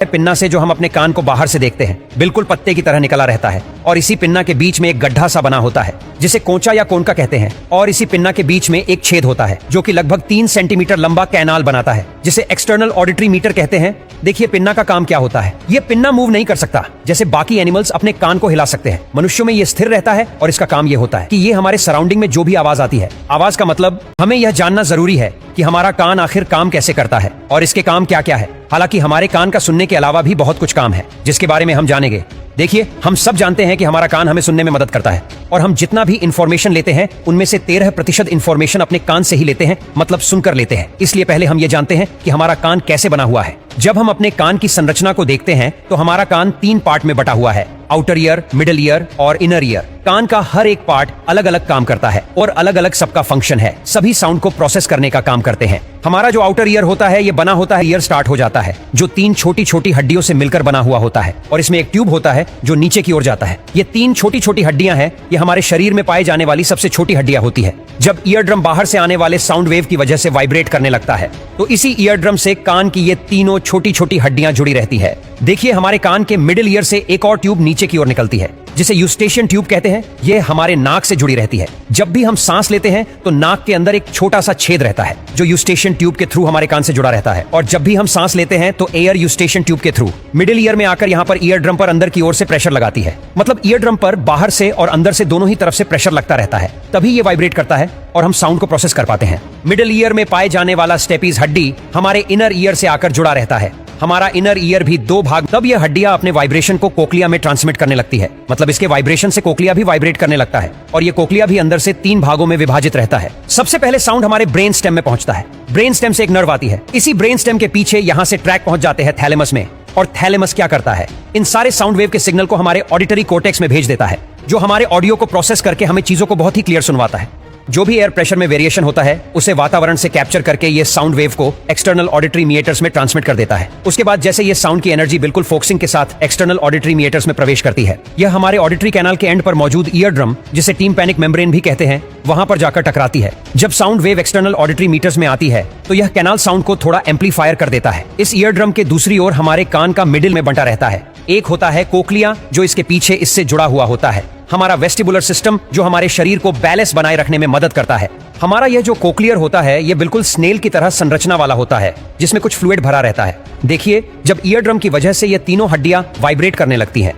Pinna से जो हम अपने कान को बाहर से देखते हैं बिल्कुल पत्ते की तरह निकला रहता है और इसी पिन्ना के बीच में एक गड्ढा सा बना होता है जिसे कोंचा या कोनका कहते हैं और इसी पिन्ना के बीच में एक छेद होता है जो कि लगभग 3 सेंटीमीटर लंबा कैनाल बनाता है जिसे एक्सटर्नल ऑडिटरी मीटर कहते हैं। देखिए पिन्ना का काम क्या होता है। ये पिन्ना मूव नहीं कर सकता जैसे बाकी एनिमल्स अपने कान को हिला सकते हैं। मनुष्यों में ये स्थिर रहता है और इसका काम ये होता है कि ये हमारे सराउंडिंग में जो भी आवाज आती है, आवाज का मतलब हमें यह जानना जरूरी है कि हमारा कान आखिर काम कैसे करता है और इसके काम क्या क्या है। हालांकि हमारे कान का सुनने के अलावा भी बहुत कुछ काम है जिसके बारे में हम जानेंगे। देखिए हम सब जानते हैं कि हमारा कान हमें सुनने में मदद करता है और हम जितना भी इंफॉर्मेशन लेते हैं उनमें से 13% इंफॉर्मेशन अपने कान से ही लेते हैं, मतलब सुनकर लेते हैं। इसलिए पहले हम ये जानते हैं कि हमारा कान कैसे बना हुआ है। जब हम अपने कान की संरचना को देखते हैं तो हमारा कान 3 पार्ट में बटा हुआ है, आउटर ईयर, मिडिल ईयर और इनर ईयर। कान का हर एक पार्ट अलग अलग काम करता है और अलग अलग सबका फंक्शन है। सभी साउंड को प्रोसेस करने का काम करते हैं। हमारा जो आउटर ईयर होता है ये बना होता है, ईयर स्टार्ट हो जाता है जो 3 छोटी छोटी हड्डियों से मिलकर बना हुआ होता है और इसमें एक ट्यूब होता है जो नीचे की ओर जाता है। ये 3 छोटी छोटी हड्डियां हैं, ये हमारे शरीर में पाई जाने वाली सबसे छोटी हड्डियां होती है। जब ईयर ड्रम बाहर से आने वाले साउंड वेव की वजह से वाइब्रेट करने लगता है तो इसी ईयर ड्रम से कान की ये तीनों छोटी छोटी हड्डियां जुड़ी रहती है। देखिए हमारे कान के मिडिल ईयर से एक और ट्यूब नीचे की ओर निकलती है जिसे यूस्टेशियन ट्यूब कहते हैं। यह हमारे नाक से जुड़ी रहती है। जब भी हम सांस लेते हैं तो नाक के अंदर एक छोटा सा छेद रहता है जो यूस्टेशियन ट्यूब के थ्रू हमारे कान से जुड़ा रहता है और जब भी हम सांस लेते हैं तो एयर यूस्टेशियन ट्यूब के थ्रू मिडिल ईयर में आकर यहाँ पर ईयर ड्रम पर अंदर की ओर से प्रेशर लगाती है। मतलब ईयर ड्रम पर बाहर से और अंदर से दोनों ही तरफ से प्रेशर लगता रहता है, तभी ये वाइब्रेट करता है और हम साउंड को प्रोसेस कर पाते हैं। मिडिल ईयर में पाए जाने वाला स्टेपीज हड्डी हमारे इनर ईयर से आकर जुड़ा रहता है। हमारा इनर ईयर भी 2 भाग, तब यह हड्डियां अपने वाइब्रेशन को कोक्लिया में ट्रांसमिट करने लगती है। मतलब इसके वाइब्रेशन से कोक्लिया भी वाइब्रेट करने लगता है और ये कोक्लिया भी अंदर से 3 भागों में विभाजित रहता है। सबसे पहले साउंड हमारे ब्रेन स्टेम में पहुंचता है। ब्रेन स्टेम से एक नर्व आती है। इसी ब्रेन स्टेम के पीछे यहाँ से ट्रैक पहुंच जाते हैं थैलेमस में और थैलेमस क्या करता है, इन सारे साउंड वेव के सिग्नल को हमारे ऑडिटरी कोर्टेक्स में भेज देता है जो हमारे ऑडियो को प्रोसेस करके हमें चीजों को बहुत ही क्लियर सुनवाता है। जो भी एयर प्रेशर में वेरिएशन होता है उसे वातावरण से कैप्चर करके ये साउंड वेव को एक्सटर्नल ऑडिटरी मीटर्स में ट्रांसमिट कर देता है। उसके बाद जैसे ये साउंड की एनर्जी बिल्कुल फोकसिंग के साथ एक्सटर्नल ऑडिटरी मीटर्स में प्रवेश करती है, यह हमारे ऑडिटरी कैनाल के एंड पर मौजूद ईयर ड्रम, जिसे टिम्पैनिक मेम्ब्रेन भी कहते हैं, वहां पर जाकर टकराती है। जब sound wave external auditory meatus में आती है तो यह कैनाल साउंड को थोड़ा एम्पलीफायर कर देता है। इस ईयर ड्रम के दूसरी ओर हमारे कान का मिडिल में बंटा रहता है। एक होता है कोक्लिया जो इसके पीछे इससे जुड़ा हुआ होता है, हमारा वेस्टिबुलर सिस्टम जो हमारे शरीर को बैलेंस बनाए रखने में मदद करता है। हमारा यह जो कोक्लियर होता है ये बिल्कुल स्नेल की तरह संरचना वाला होता है जिसमें कुछ फ्लूइड भरा रहता है। देखिए जब ईयर ड्रम की वजह से ये तीनों हड्डियां वाइब्रेट करने लगती हैं